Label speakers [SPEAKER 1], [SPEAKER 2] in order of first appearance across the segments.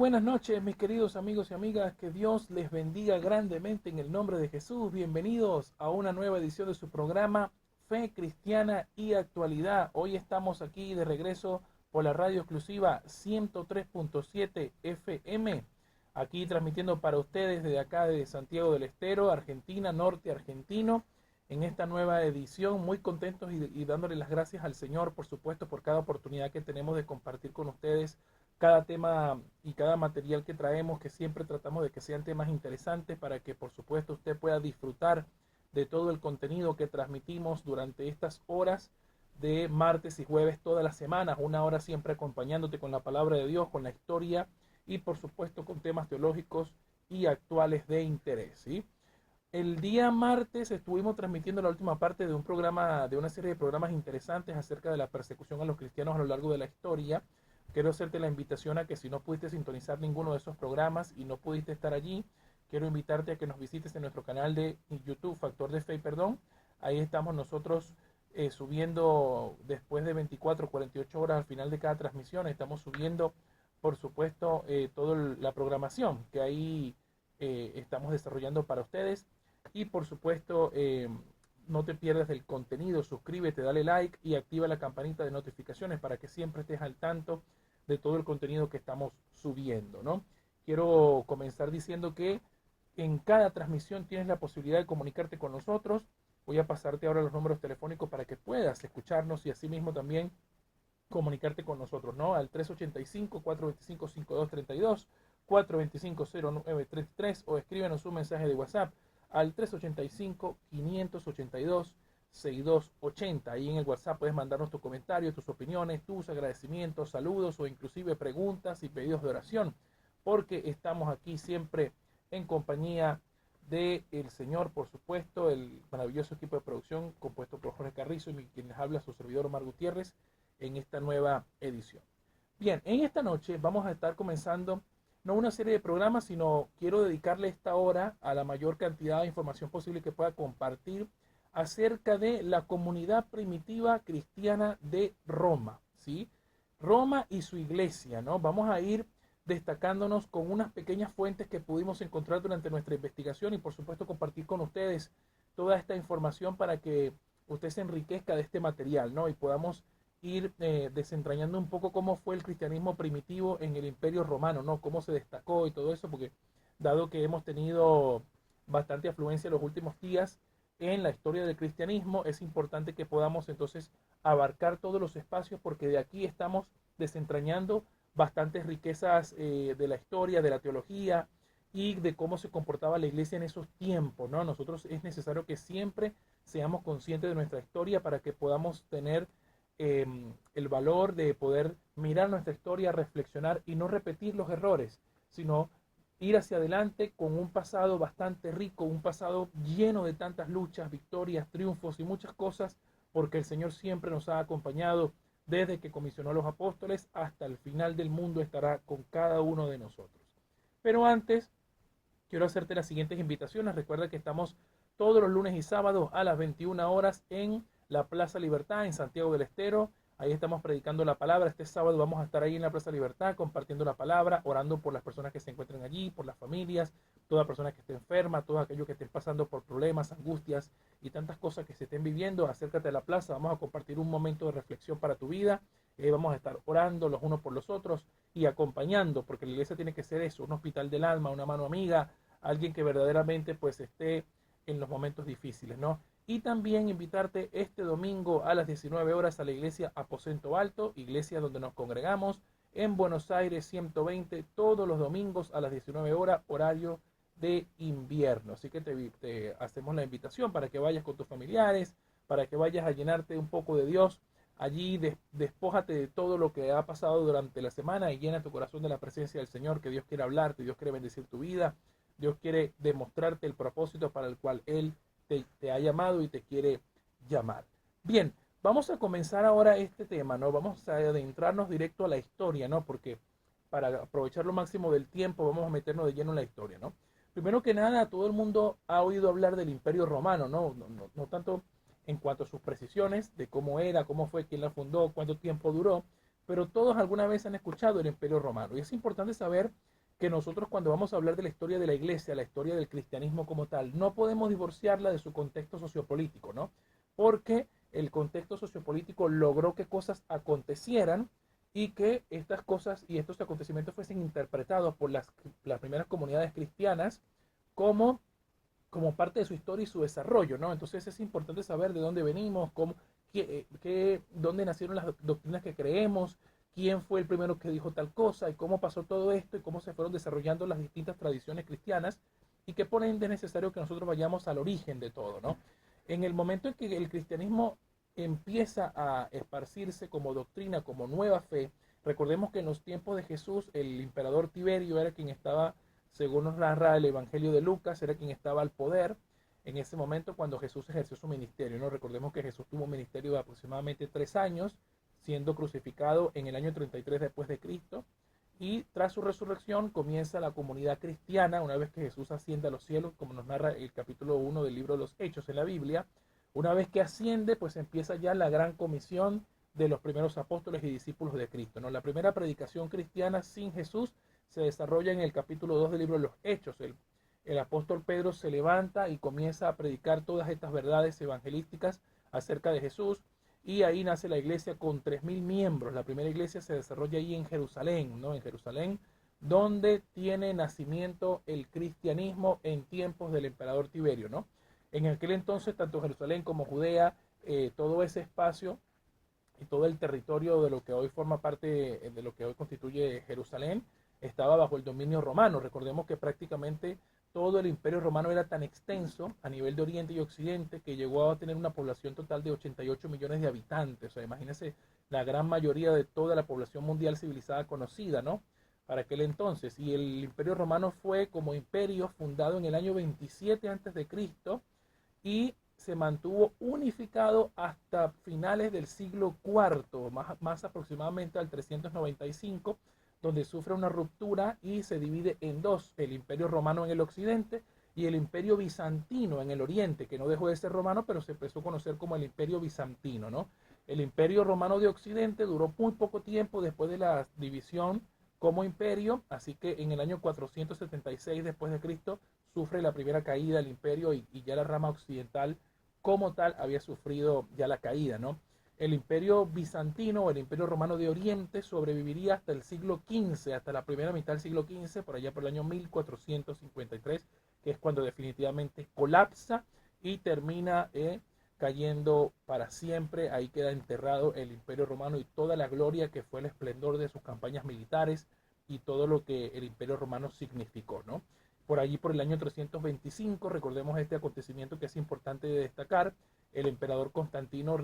[SPEAKER 1] buenas noches, mis queridos amigos y amigas. Que Dios les bendiga grandemente en el nombre de Jesús. Bienvenidos a una nueva edición de su programa Fe Cristiana y Actualidad. Hoy estamos aquí de regreso por la radio exclusiva 103.7 FM. Aquí transmitiendo para ustedes desde acá de Santiago del Estero, Argentina, norte argentino. En esta nueva edición, muy contentos y dándole las gracias al Señor, por supuesto, por cada oportunidad que tenemos de compartir con ustedes cada tema y cada material que traemos, que siempre tratamos de que sean temas interesantes para que por supuesto usted pueda disfrutar de todo el contenido que transmitimos durante estas horas de martes y jueves todas las semanas, una hora siempre acompañándote con la palabra de Dios, con la historia y por supuesto con temas teológicos y actuales de interés, ¿sí? El día martes estuvimos transmitiendo la última parte de un programa, de una serie de programas interesantes acerca de la persecución a los cristianos a lo largo de la historia. Quiero hacerte la invitación a que si no pudiste sintonizar ninguno de esos programas y no pudiste estar allí, quiero invitarte a que nos visites en nuestro canal de YouTube, Factor de Fe, perdón. Ahí estamos nosotros subiendo después de 24, 48 horas al final de cada transmisión. Estamos subiendo, por supuesto, toda la programación que ahí estamos desarrollando para ustedes. Y por supuesto, no te pierdas del contenido, suscríbete, dale like y activa la campanita de notificaciones para que siempre estés al tanto de todo el contenido que estamos subiendo, ¿no? Quiero comenzar diciendo que en cada transmisión tienes la posibilidad de comunicarte con nosotros. Voy a pasarte ahora los números telefónicos para que puedas escucharnos y asimismo también comunicarte con nosotros, ¿no? Al 385-425-5232, 425-0933 o escríbenos un mensaje de WhatsApp al 385-582-6280. Ahí en el WhatsApp puedes mandarnos tus comentarios, tus opiniones, tus agradecimientos, saludos o inclusive preguntas y pedidos de oración, porque estamos aquí siempre en compañía del Señor, por supuesto, el maravilloso equipo de producción compuesto por Jorge Carrizo y quien les habla, su servidor Omar Gutiérrez, en esta nueva edición. Bien, en esta noche vamos a estar comenzando no una serie de programas, sino quiero dedicarle esta hora a la mayor cantidad de información posible que pueda compartir acerca de la comunidad primitiva cristiana de Roma, ¿sí? Roma y su iglesia, ¿no? Vamos a ir destacándonos con unas pequeñas fuentes que pudimos encontrar durante nuestra investigación y por supuesto compartir con ustedes toda esta información para que usted se enriquezca de este material, ¿no? Y podamos ir desentrañando un poco cómo fue el cristianismo primitivo en el Imperio Romano, ¿no? Cómo se destacó y todo eso, porque dado que hemos tenido bastante afluencia en los últimos días en la historia del cristianismo, es importante que podamos entonces abarcar todos los espacios, porque de aquí estamos desentrañando bastantes riquezas de la historia, de la teología y de cómo se comportaba la iglesia en esos tiempos, ¿no? Nosotros es necesario que siempre seamos conscientes de nuestra historia para que podamos tener el valor de poder mirar nuestra historia, reflexionar y no repetir los errores, sino ir hacia adelante con un pasado bastante rico, un pasado lleno de tantas luchas, victorias, triunfos y muchas cosas, porque el Señor siempre nos ha acompañado desde que comisionó a los apóstoles hasta el final del mundo estará con cada uno de nosotros. Pero antes, quiero hacerte las siguientes invitaciones. Recuerda que estamos todos los lunes y sábados a las 21 horas en la Plaza Libertad, en Santiago del Estero. Ahí estamos predicando la palabra. Este sábado vamos a estar ahí en la Plaza Libertad compartiendo la palabra, orando por las personas que se encuentran allí, por las familias, toda persona que esté enferma, todo aquello que estén pasando por problemas, angustias y tantas cosas que se estén viviendo. Acércate a la plaza, vamos a compartir un momento de reflexión para tu vida. Vamos a estar orando los unos por los otros y acompañando, porque la iglesia tiene que ser eso, un hospital del alma, una mano amiga, alguien que verdaderamente pues esté en los momentos difíciles, ¿no? Y también invitarte este domingo a las 19 horas a la iglesia Aposento Alto, iglesia donde nos congregamos en Buenos Aires 120, todos los domingos a las 19 horas, horario de invierno. Así que te hacemos la invitación para que vayas con tus familiares, para que vayas a llenarte un poco de Dios. Allí despójate de todo lo que ha pasado durante la semana y llena tu corazón de la presencia del Señor, que Dios quiere hablarte, Dios quiere bendecir tu vida, Dios quiere demostrarte el propósito para el cual Él te ha llamado y te quiere llamar. Bien, vamos a comenzar ahora este tema, ¿no? Vamos a adentrarnos directo a la historia, ¿no? Porque para aprovechar lo máximo del tiempo vamos a meternos de lleno en la historia, ¿no? Primero que nada, todo el mundo ha oído hablar del Imperio Romano, ¿no? No tanto en cuanto a sus precisiones, de cómo era, cómo fue, quién la fundó, cuánto tiempo duró, pero todos alguna vez han escuchado el Imperio Romano. Y es importante saber que nosotros cuando vamos a hablar de la historia de la iglesia, la historia del cristianismo como tal, no podemos divorciarla de su contexto sociopolítico, ¿no? Porque el contexto sociopolítico logró que cosas acontecieran y que estas cosas y estos acontecimientos fuesen interpretados por las primeras comunidades cristianas como, como parte de su historia y su desarrollo, ¿no? Entonces es importante saber de dónde venimos, dónde nacieron las doctrinas que creemos, quién fue el primero que dijo tal cosa y cómo pasó todo esto y cómo se fueron desarrollando las distintas tradiciones cristianas y que por ende es necesario que nosotros vayamos al origen de todo, ¿no? En el momento en que el cristianismo empieza a esparcirse como doctrina, como nueva fe, recordemos que en los tiempos de Jesús el emperador Tiberio era quien estaba, según nos narra el Evangelio de Lucas, era quien estaba al poder en ese momento cuando Jesús ejerció su ministerio, ¿no? Recordemos que Jesús tuvo un ministerio de aproximadamente 3 años, siendo crucificado en el año 33 después de Cristo, y tras su resurrección comienza la comunidad cristiana, una vez que Jesús asciende a los cielos, como nos narra el capítulo 1 del libro de los Hechos en la Biblia. Una vez que asciende, pues empieza ya la gran comisión de los primeros apóstoles y discípulos de Cristo, ¿no? La primera predicación cristiana sin Jesús se desarrolla en el capítulo 2 del libro de los Hechos. El apóstol Pedro se levanta y comienza a predicar todas estas verdades evangelísticas acerca de Jesús, y ahí nace la iglesia con 3.000 miembros. La primera iglesia se desarrolla ahí en Jerusalén, ¿no? En Jerusalén, donde tiene nacimiento el cristianismo en tiempos del emperador Tiberio, ¿no? En aquel entonces, tanto Jerusalén como Judea, todo ese espacio y todo el territorio de lo que hoy forma parte, de lo que hoy constituye Jerusalén, estaba bajo el dominio romano. Recordemos que prácticamente todo el imperio romano era tan extenso a nivel de Oriente y Occidente que llegó a tener una población total de 88 millones de habitantes. O sea, imagínense la gran mayoría de toda la población mundial civilizada conocida, ¿no? Para aquel entonces. Y el imperio romano fue como imperio fundado en el año 27 antes de Cristo y se mantuvo unificado hasta finales del siglo IV, más aproximadamente al 395, donde sufre una ruptura y se divide en dos: el imperio romano en el occidente y el imperio bizantino en el oriente, que no dejó de ser romano, pero se empezó a conocer como el imperio bizantino, ¿no? El imperio romano de occidente duró muy poco tiempo después de la división como imperio, así que en el año 476 después de Cristo sufre la primera caída del imperio y ya la rama occidental como tal había sufrido ya la caída, ¿no? El imperio bizantino o el imperio romano de Oriente sobreviviría hasta el siglo XV, hasta la primera mitad del siglo XV, por allá por el año 1453, que es cuando definitivamente colapsa y termina cayendo para siempre. Ahí queda enterrado el imperio romano y toda la gloria que fue el esplendor de sus campañas militares y todo lo que el imperio romano significó, ¿no? Por allí, por el año 325, recordemos este acontecimiento que es importante de destacar: el emperador Constantino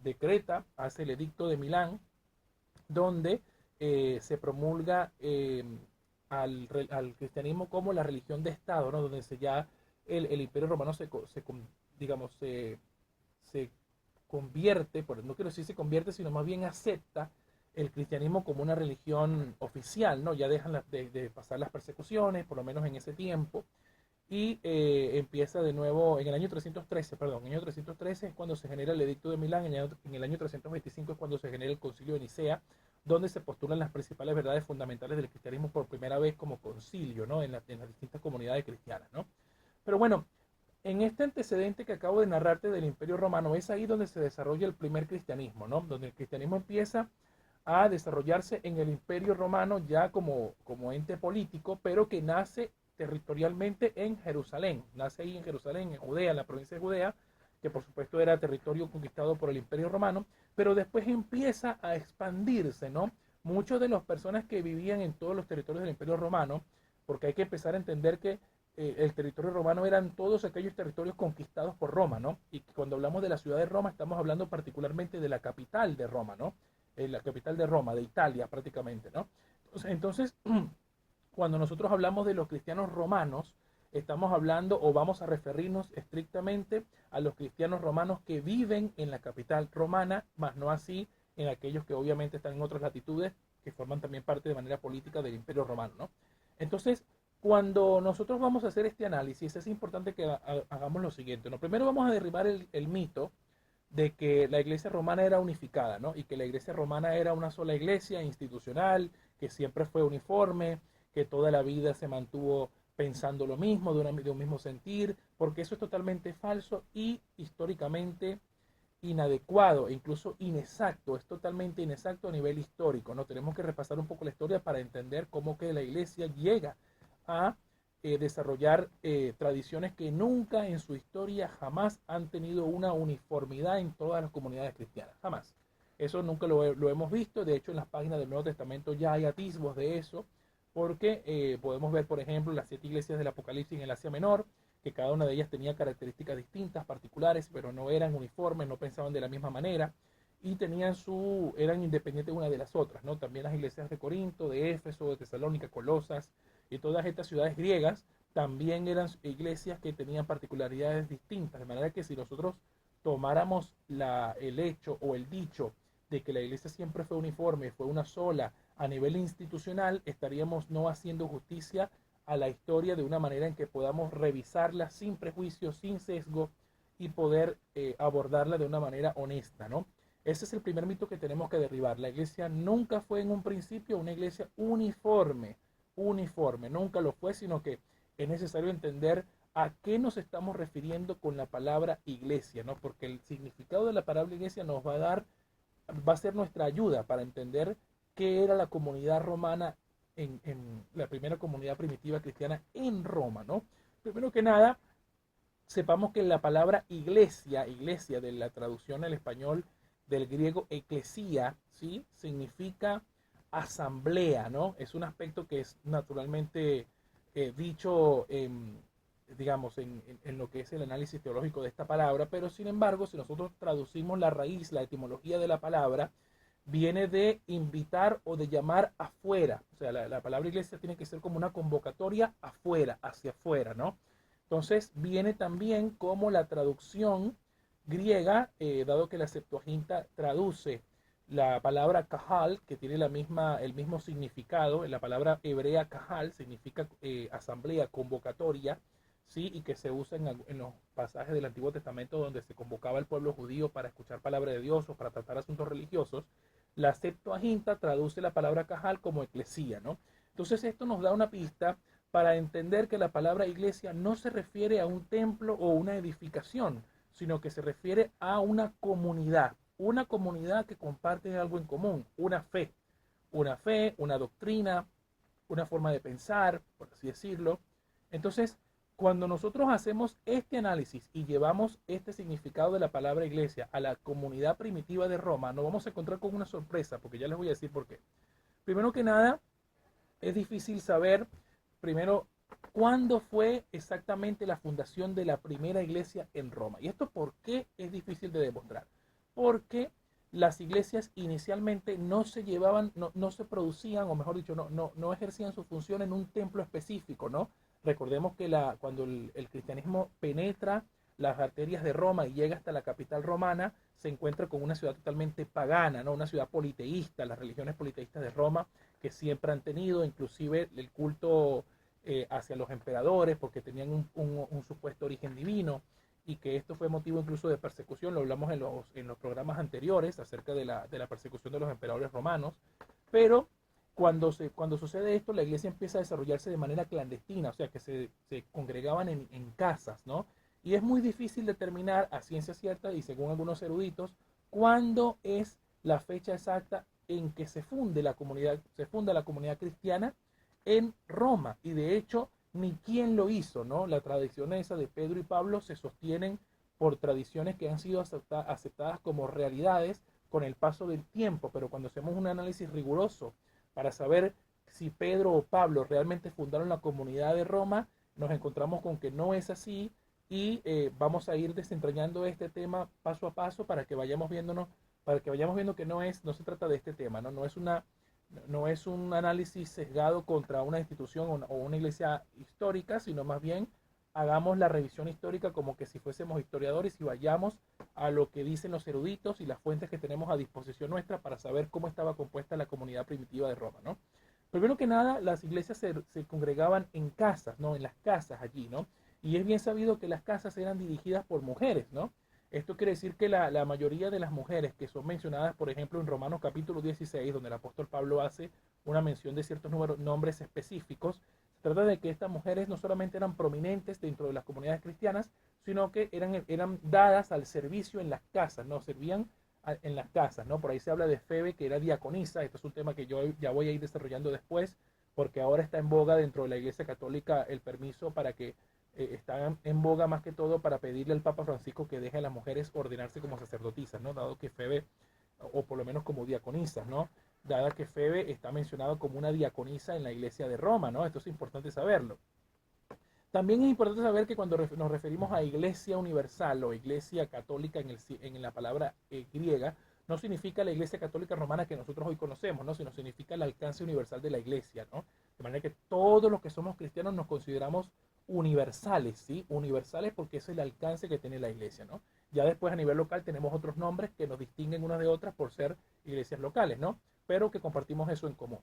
[SPEAKER 1] decreta, hace el edicto de Milán, donde se promulga al cristianismo como la religión de Estado, ¿no? Donde ya el imperio romano digamos, se convierte, no quiero decir se convierte, sino más bien acepta el cristianismo como una religión oficial, ¿no? Ya dejan de pasar las persecuciones, por lo menos en ese tiempo, y empieza de nuevo en el año 313, perdón, en el año 313 es cuando se genera el edicto de Milán, en el año 325 es cuando se genera el concilio de Nicea, donde se postulan las principales verdades fundamentales del cristianismo por primera vez como concilio, ¿no? En las distintas comunidades cristianas, ¿no? Pero bueno, en este antecedente que acabo de narrarte del Imperio Romano, es ahí donde se desarrolla el primer cristianismo, ¿no? Donde el cristianismo empieza a desarrollarse en el Imperio Romano ya como ente político, pero que nace territorialmente en Jerusalén. Nace ahí en Jerusalén, en Judea, en la provincia de Judea, que por supuesto era territorio conquistado por el Imperio Romano, pero después empieza a expandirse, ¿no? Muchos de las personas que vivían en todos los territorios del Imperio Romano, porque hay que empezar a entender que el territorio romano eran todos aquellos territorios conquistados por Roma, ¿no? Y cuando hablamos de la ciudad de Roma, estamos hablando particularmente de la capital de Roma, ¿no? La capital de Roma, de Italia prácticamente, ¿no? Entonces, cuando nosotros hablamos de los cristianos romanos, estamos hablando o vamos a referirnos estrictamente a los cristianos romanos que viven en la capital romana, más no así en aquellos que obviamente están en otras latitudes, que forman también parte de manera política del Imperio Romano, ¿no? Entonces, cuando nosotros vamos a hacer este análisis, es importante que hagamos lo siguiente, ¿no? Primero vamos a derribar el mito de que la iglesia romana era unificada, ¿no? Y que la iglesia romana era una sola iglesia institucional, que siempre fue uniforme, que toda la vida se mantuvo pensando lo mismo, de un mismo sentir, porque eso es totalmente falso y históricamente inadecuado e incluso inexacto, es totalmente inexacto a nivel histórico, ¿no? Tenemos que repasar un poco la historia para entender cómo que la iglesia llega a desarrollar tradiciones que nunca en su historia jamás han tenido una uniformidad en todas las comunidades cristianas, jamás. Eso nunca lo hemos visto, de hecho en las páginas del Nuevo Testamento ya hay atisbos de eso, porque podemos ver, por ejemplo, las 7 iglesias del Apocalipsis en el Asia Menor, que cada una de ellas tenía características distintas, particulares, pero no eran uniformes, no pensaban de la misma manera y eran independientes una de las otras, ¿no? También las iglesias de Corinto, de Éfeso, de Tesalónica, Colosas y todas estas ciudades griegas también eran iglesias que tenían particularidades distintas, de manera que si nosotros tomáramos el hecho o el dicho de que la iglesia siempre fue uniforme, fue una sola a nivel institucional, estaríamos no haciendo justicia a la historia de una manera en que podamos revisarla sin prejuicios, sin sesgo y poder abordarla de una manera honesta, ¿no? Ese es el primer mito que tenemos que derribar. La iglesia nunca fue en un principio una iglesia uniforme, nunca lo fue, sino que es necesario entender a qué nos estamos refiriendo con la palabra iglesia, ¿no? Porque el significado de la palabra iglesia nos va a ser nuestra ayuda para entender qué era la comunidad romana en la primera comunidad primitiva cristiana en Roma, ¿no? Primero que nada, sepamos que la palabra iglesia de la traducción al español del griego eclesía, ¿sí? Significa asamblea, ¿no? Es un aspecto que es naturalmente dicho, digamos, en lo que es el análisis teológico de esta palabra, pero sin embargo, si nosotros traducimos la raíz, la etimología de la palabra, viene de invitar o de llamar afuera. O sea, la palabra iglesia tiene que ser como una convocatoria afuera, hacia afuera, ¿no? Entonces viene también como la traducción griega, dado que la Septuaginta traduce la palabra kahal, que tiene el mismo significado, la palabra hebrea kahal significa asamblea, convocatoria, ¿sí? Y que se usa en los pasajes del Antiguo Testamento donde se convocaba al pueblo judío para escuchar palabra de Dios o para tratar asuntos religiosos. La Septuaginta traduce la palabra kahal como eclesía, ¿no? Entonces esto nos da una pista para entender que la palabra iglesia no se refiere a un templo o una edificación, sino que se refiere a una comunidad que comparte algo en común, una fe, una doctrina, una forma de pensar, por así decirlo. Entonces, cuando nosotros hacemos este análisis y llevamos este significado de la palabra iglesia a la comunidad primitiva de Roma, nos vamos a encontrar con una sorpresa, porque ya les voy a decir por qué. Primero que nada, es difícil saber, primero, cuándo fue exactamente la fundación de la primera iglesia en Roma. ¿Y esto por qué es difícil de demostrar? Porque las iglesias inicialmente no se llevaban, no se producían, o mejor dicho, no ejercían su función en un templo específico, ¿no? Recordemos que cuando el cristianismo penetra las arterias de Roma y llega hasta la capital romana, se encuentra con una ciudad totalmente pagana, ¿no? Una ciudad politeísta, las religiones politeístas de Roma que siempre han tenido, inclusive el culto hacia los emperadores, porque tenían un supuesto origen divino, y que esto fue motivo incluso de persecución, lo hablamos en los programas anteriores acerca de la persecución de los emperadores romanos, pero cuando sucede esto, la iglesia empieza a desarrollarse de manera clandestina, o sea que se congregaban en casas, ¿no? Y es muy difícil determinar a ciencia cierta y según algunos eruditos, cuándo es la fecha exacta en que se funda la comunidad cristiana en Roma. Y de hecho, ni quién lo hizo, ¿no? La tradición esa de Pedro y Pablo se sostienen por tradiciones que han sido aceptadas como realidades con el paso del tiempo, pero cuando hacemos un análisis riguroso para saber si Pedro o Pablo realmente fundaron la comunidad de Roma, nos encontramos con que no es así y vamos a ir desentrañando este tema paso a paso para que vayamos viendo que no se trata de este tema, no es un análisis sesgado contra una institución o una iglesia histórica, sino más bien hagamos la revisión histórica como que si fuésemos historiadores y vayamos a lo que dicen los eruditos y las fuentes que tenemos a disposición nuestra para saber cómo estaba compuesta la comunidad primitiva de Roma, ¿no? Primero que nada, las iglesias se congregaban en casas, ¿no? En las casas allí, ¿no? Y es bien sabido que las casas eran dirigidas por mujeres, ¿no? Esto quiere decir que la mayoría de las mujeres que son mencionadas, por ejemplo, en Romanos capítulo 16, donde el apóstol Pablo hace una mención de ciertos nombres específicos, se trata de que estas mujeres no solamente eran prominentes dentro de las comunidades cristianas, sino que eran dadas al servicio en las casas, ¿no? Servían en las casas, ¿no? Por ahí se habla de Febe, que era diaconisa. Esto es un tema que yo ya voy a ir desarrollando después, porque ahora está en boga dentro de la Iglesia Católica el permiso para que está en boga más que todo para pedirle al Papa Francisco que deje a las mujeres ordenarse como sacerdotisas, ¿no? Dado que Febe, o por lo menos como diaconisas, ¿no? Dada que Febe está mencionado como una diaconisa en la Iglesia de Roma, ¿no? Esto es importante saberlo. También es importante saber que cuando nos referimos a Iglesia Universal o Iglesia Católica en la palabra griega, no significa la Iglesia Católica Romana que nosotros hoy conocemos, ¿no? Sino significa el alcance universal de la Iglesia, ¿no? De manera que todos los que somos cristianos nos consideramos universales, ¿sí? Universales porque es el alcance que tiene la Iglesia, ¿no? Ya después a nivel local tenemos otros nombres que nos distinguen unas de otras por ser iglesias locales, ¿no? Pero que compartimos eso en común.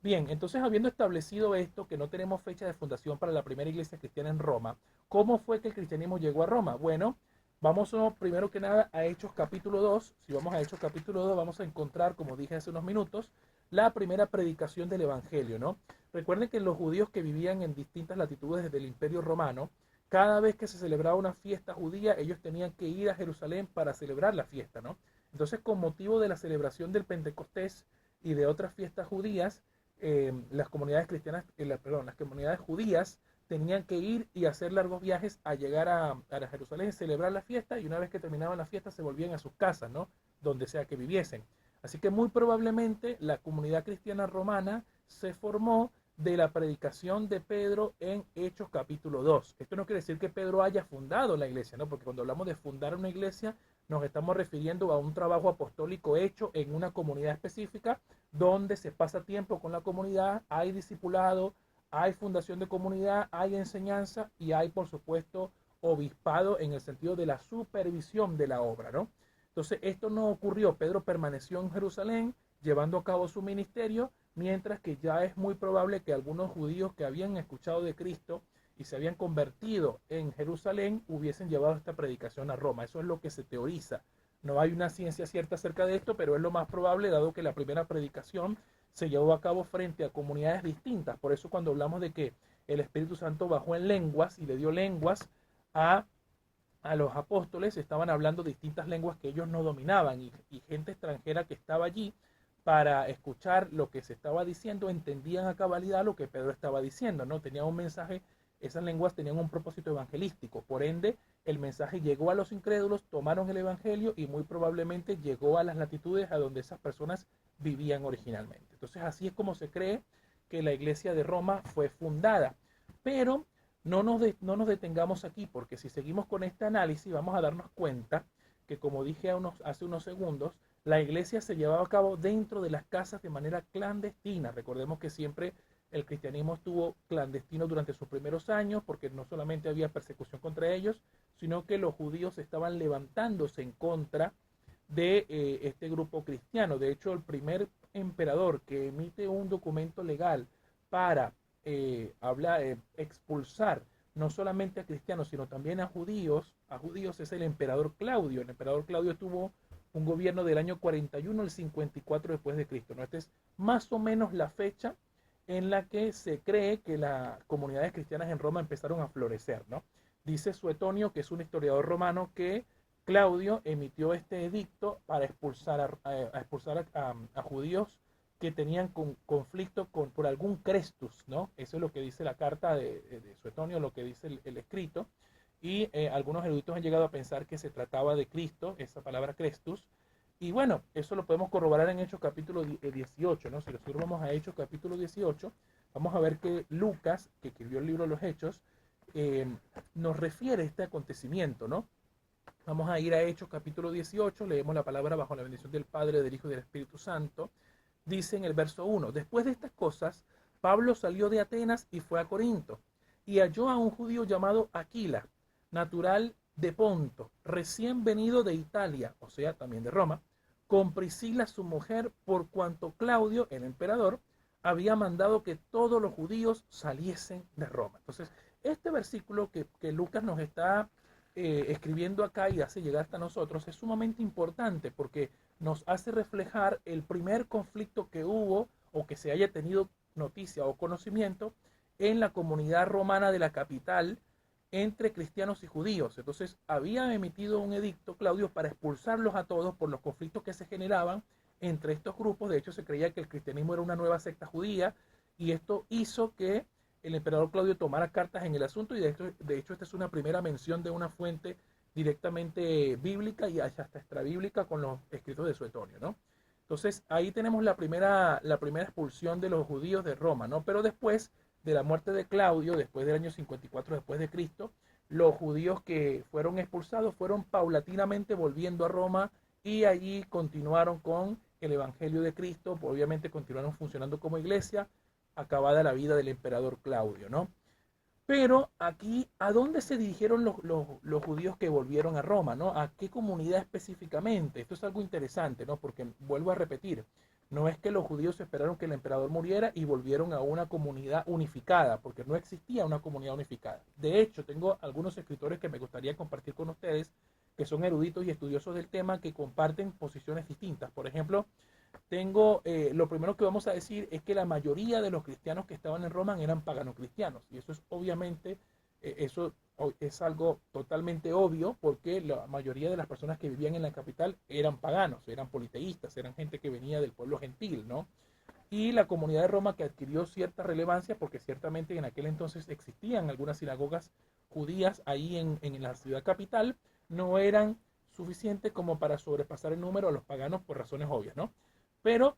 [SPEAKER 1] Bien, entonces habiendo establecido esto, que no tenemos fecha de fundación para la primera iglesia cristiana en Roma, ¿cómo fue que el cristianismo llegó a Roma? Bueno, vamos primero que nada a Hechos capítulo 2. Si vamos a Hechos capítulo 2, vamos a encontrar, como dije hace unos minutos, la primera predicación del Evangelio, ¿no? Recuerden que los judíos que vivían en distintas latitudes del Imperio Romano, cada vez que se celebraba una fiesta judía, ellos tenían que ir a Jerusalén para celebrar la fiesta, ¿no? Entonces, con motivo de la celebración del Pentecostés y de otras fiestas judías, las comunidades cristianas, las comunidades judías tenían que ir y hacer largos viajes a llegar a Jerusalén, celebrar la fiesta, y una vez que terminaban la fiesta se volvían a sus casas, ¿no? Donde sea que viviesen. Así que muy probablemente la comunidad cristiana romana se formó de la predicación de Pedro en Hechos capítulo 2. Esto no quiere decir que Pedro haya fundado la iglesia, ¿no? Porque cuando hablamos de fundar una iglesia nos estamos refiriendo a un trabajo apostólico hecho en una comunidad específica donde se pasa tiempo con la comunidad, hay discipulado, hay fundación de comunidad, hay enseñanza y hay, por supuesto, obispado en el sentido de la supervisión de la obra, ¿no? Entonces, esto no ocurrió. Pedro permaneció en Jerusalén llevando a cabo su ministerio, mientras que ya es muy probable que algunos judíos que habían escuchado de Cristo y se habían convertido en Jerusalén hubiesen llevado esta predicación a Roma. Eso es lo que se teoriza. No hay una ciencia cierta acerca de esto, pero es lo más probable, dado que la primera predicación se llevó a cabo frente a comunidades distintas. Por eso cuando hablamos de que el Espíritu Santo bajó en lenguas y le dio lenguas a, a los apóstoles, estaban hablando distintas lenguas que ellos no dominaban, y gente extranjera que estaba allí para escuchar lo que se estaba diciendo entendían a cabalidad lo que Pedro estaba diciendo, ¿no? Tenían un mensaje, esas lenguas tenían un propósito evangelístico, por ende el mensaje llegó a los incrédulos, tomaron el evangelio y muy probablemente llegó a las latitudes a donde esas personas vivían originalmente. Entonces así es como se cree que la iglesia de Roma fue fundada. Pero no nos detengamos aquí, porque si seguimos con este análisis vamos a darnos cuenta que, como dije hace unos segundos, la iglesia se llevaba a cabo dentro de las casas de manera clandestina. Recordemos que siempre el cristianismo estuvo clandestino durante sus primeros años, porque no solamente había persecución contra ellos, sino que los judíos estaban levantándose en contra de este grupo cristiano. De hecho, el primer emperador que emite un documento legal para expulsar no solamente a cristianos, sino también a judíos es el emperador Claudio. El emperador Claudio tuvo un gobierno del año 41 al 54 después de Cristo, ¿no? Esta es más o menos la fecha en la que se cree que las comunidades cristianas en Roma empezaron a florecer, ¿no? Dice Suetonio, que es un historiador romano, que Claudio emitió este edicto para expulsar a judíos que tenían conflicto por algún Crestus, ¿no? Eso es lo que dice la carta de Suetonio, lo que dice el escrito. Y algunos eruditos han llegado a pensar que se trataba de Cristo, esa palabra Crestus. Y bueno, eso lo podemos corroborar en Hechos capítulo 18, ¿no? Si nosotros vamos a Hechos capítulo 18, vamos a ver que Lucas, que escribió el libro de los Hechos, nos refiere a este acontecimiento, ¿no? Vamos a ir a Hechos capítulo 18, leemos la palabra bajo la bendición del Padre, del Hijo y del Espíritu Santo. Dice en el verso 1, después de estas cosas, Pablo salió de Atenas y fue a Corinto, y halló a un judío llamado Aquila, natural de Ponto, recién venido de Italia, o sea, también de Roma, con Priscila su mujer, por cuanto Claudio, el emperador, había mandado que todos los judíos saliesen de Roma. Entonces, este versículo que Lucas nos está escribiendo acá y hace llegar hasta nosotros es sumamente importante porque nos hace reflejar el primer conflicto que hubo o que se haya tenido noticia o conocimiento en la comunidad romana de la capital entre cristianos y judíos. Entonces había emitido un edicto, Claudio, para expulsarlos a todos por los conflictos que se generaban entre estos grupos. De hecho, se creía que el cristianismo era una nueva secta judía y esto hizo que el emperador Claudio tomara cartas en el asunto y de hecho esta es una primera mención de una fuente directamente bíblica y hasta extrabíblica con los escritos de Suetonio, ¿no? Entonces ahí tenemos la primera expulsión de los judíos de Roma, ¿no? Pero después de la muerte de Claudio, después del año 54 después de Cristo, los judíos que fueron expulsados fueron paulatinamente volviendo a Roma y allí continuaron con el Evangelio de Cristo, obviamente continuaron funcionando como iglesia, acabada la vida del emperador Claudio, ¿no? Pero aquí, ¿a dónde se dirigieron los judíos que volvieron a Roma, ¿no? ¿A qué comunidad específicamente? Esto es algo interesante, ¿no? Porque vuelvo a repetir, no es que los judíos esperaron que el emperador muriera y volvieron a una comunidad unificada, porque no existía una comunidad unificada. De hecho, tengo algunos escritores que me gustaría compartir con ustedes, que son eruditos y estudiosos del tema, que comparten posiciones distintas. Por ejemplo, lo primero que vamos a decir es que la mayoría de los cristianos que estaban en Roma eran paganos cristianos. Y eso es obviamente, eso es algo totalmente obvio porque la mayoría de las personas que vivían en la capital eran paganos, eran politeístas, eran gente que venía del pueblo gentil, ¿no? Y la comunidad de Roma que adquirió cierta relevancia porque ciertamente en aquel entonces existían algunas sinagogas judías ahí en la ciudad capital, no eran suficientes como para sobrepasar el número a los paganos por razones obvias, ¿no? Pero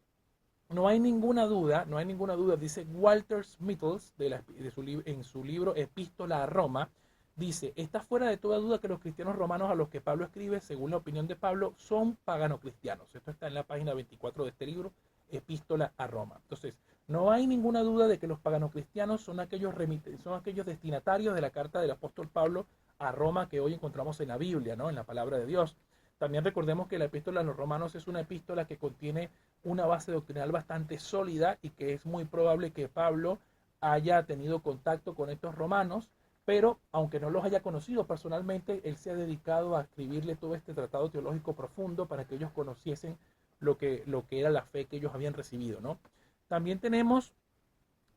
[SPEAKER 1] no hay ninguna duda, no hay ninguna duda, dice Walter Smithers en su libro Epístola a Roma, dice, está fuera de toda duda que los cristianos romanos a los que Pablo escribe, según la opinión de Pablo, son paganos cristianos. Esto está en la página 24 de este libro, Epístola a Roma. Entonces, no hay ninguna duda de que los paganos cristianos son son aquellos destinatarios de la carta del apóstol Pablo a Roma que hoy encontramos en la Biblia, ¿no? En la palabra de Dios. También recordemos que la epístola a los romanos es una epístola que contiene una base doctrinal bastante sólida y que es muy probable que Pablo haya tenido contacto con estos romanos, pero aunque no los haya conocido personalmente, él se ha dedicado a escribirle todo este tratado teológico profundo para que ellos conociesen lo que era la fe que ellos habían recibido, ¿no? También tenemos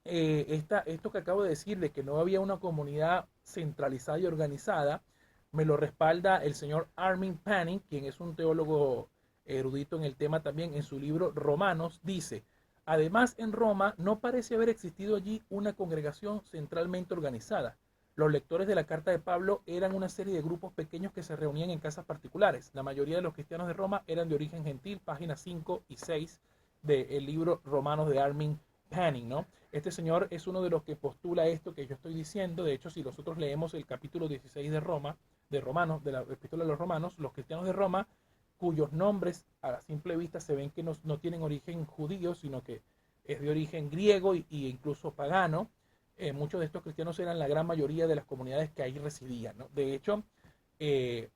[SPEAKER 1] esto que acabo de decir, de que no había una comunidad centralizada y organizada, me lo respalda el señor Armin Panning, quien es un teólogo erudito en el tema también, en su libro Romanos, dice, además en Roma no parece haber existido allí una congregación centralmente organizada. Los lectores de la carta de Pablo eran una serie de grupos pequeños que se reunían en casas particulares. La mayoría de los cristianos de Roma eran de origen gentil, páginas 5 y 6 del libro Romanos de Armin Panning, ¿no? Este señor es uno de los que postula esto que yo estoy diciendo. De hecho, si nosotros leemos el capítulo 16 de Romanos, de la epístola de los Romanos, los cristianos de Roma, cuyos nombres a la simple vista se ven que no tienen origen judío, sino que es de origen griego y incluso pagano, muchos de estos cristianos eran la gran mayoría de las comunidades que ahí residían, ¿no? De hecho,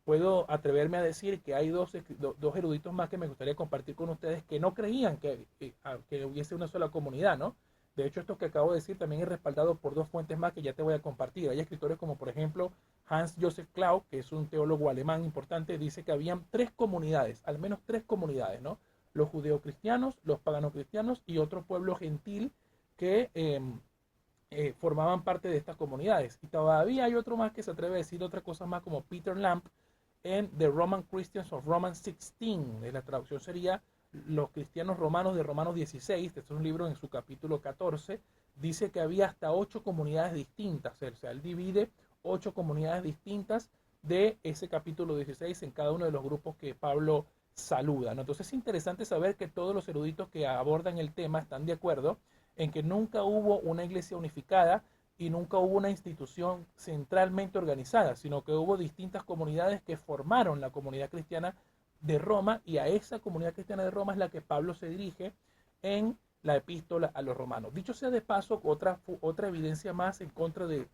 [SPEAKER 1] puedo atreverme a decir que hay dos eruditos más que me gustaría compartir con ustedes que no creían que hubiese una sola comunidad, ¿no? De hecho, esto que acabo de decir también es respaldado por dos fuentes más que ya te voy a compartir. Hay escritores como, por ejemplo, Hans Josef Klau, que es un teólogo alemán importante, dice que habían tres comunidades, al menos tres comunidades, ¿no? Los judeocristianos, los paganocristianos y otro pueblo gentil que formaban parte de estas comunidades. Y todavía hay otro más que se atreve a decir otra cosa más, como Peter Lamp en The Roman Christians of Romans 16. La traducción sería Los cristianos romanos de Romanos 16. Este es un libro en su capítulo 14. Dice que había hasta 8 comunidades distintas. O sea, él divide 8 comunidades distintas de ese capítulo 16 en cada uno de los grupos que Pablo saluda, ¿no? Entonces es interesante saber que todos los eruditos que abordan el tema están de acuerdo en que nunca hubo una iglesia unificada y nunca hubo una institución centralmente organizada, sino que hubo distintas comunidades que formaron la comunidad cristiana de Roma, y a esa comunidad cristiana de Roma es la que Pablo se dirige en la epístola a los romanos. Dicho sea de paso, otra evidencia más en contra de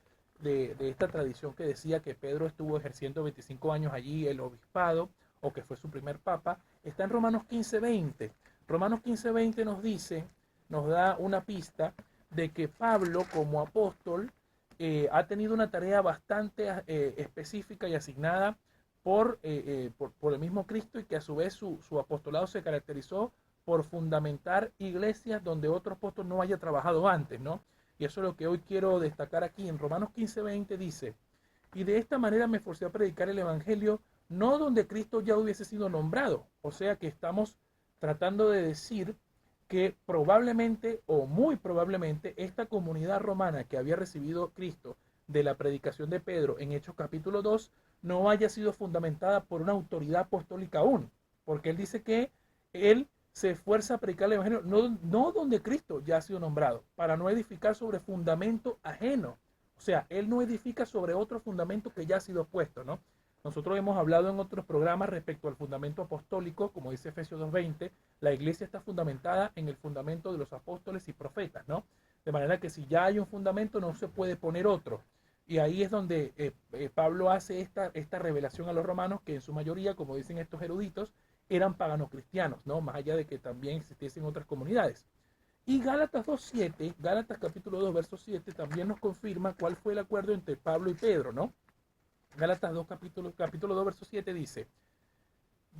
[SPEAKER 1] esta tradición que decía que Pedro estuvo ejerciendo 25 años allí el obispado, o que fue su primer papa, está en Romanos 15:20. Romanos 15:20 nos da una pista de que Pablo como apóstol ha tenido una tarea bastante específica y asignada por el mismo Cristo, y que a su vez su apostolado se caracterizó por fundamentar iglesias donde otro apóstol no haya trabajado antes, ¿no? Y eso es lo que hoy quiero destacar aquí. En Romanos 15:20 dice: y de esta manera me esforcé a predicar el evangelio no donde Cristo ya hubiese sido nombrado. O sea que estamos tratando de decir que probablemente o muy probablemente esta comunidad romana que había recibido Cristo de la predicación de Pedro en Hechos capítulo 2 no haya sido fundamentada por una autoridad apostólica aún, porque él dice que él se esfuerza a predicar el evangelio no donde Cristo ya ha sido nombrado, para no edificar sobre fundamento ajeno. O sea, él no edifica sobre otro fundamento que ya ha sido puesto, ¿no? Nosotros hemos hablado en otros programas respecto al fundamento apostólico, como dice Efesios 2:20, la iglesia está fundamentada en el fundamento de los apóstoles y profetas, ¿no? De manera que si ya hay un fundamento no se puede poner otro. Y ahí es donde Pablo hace esta revelación a los romanos, que en su mayoría, como dicen estos eruditos, eran paganos cristianos, ¿no? Más allá de que también existiesen otras comunidades. Y Gálatas 2:7, Gálatas capítulo 2, verso 7, también nos confirma cuál fue el acuerdo entre Pablo y Pedro, ¿no? Gálatas 2, capítulo 2, verso 7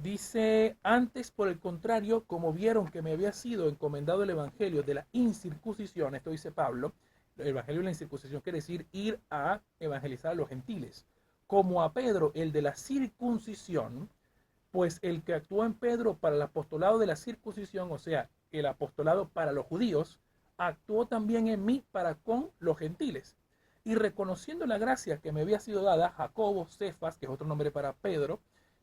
[SPEAKER 1] dice, antes por el contrario, como vieron que me había sido encomendado el evangelio de la incircuncisión, esto dice Pablo, el evangelio de la incircuncisión quiere decir ir a evangelizar a los gentiles, como a Pedro el de la circuncisión, pues el que actuó en Pedro para el apostolado de la circuncisión, o sea, el apostolado para los judíos, actuó también en mí para con los gentiles. Y reconociendo la gracia que me había sido dada, Jacobo, Cefas, que es otro nombre para Pedro,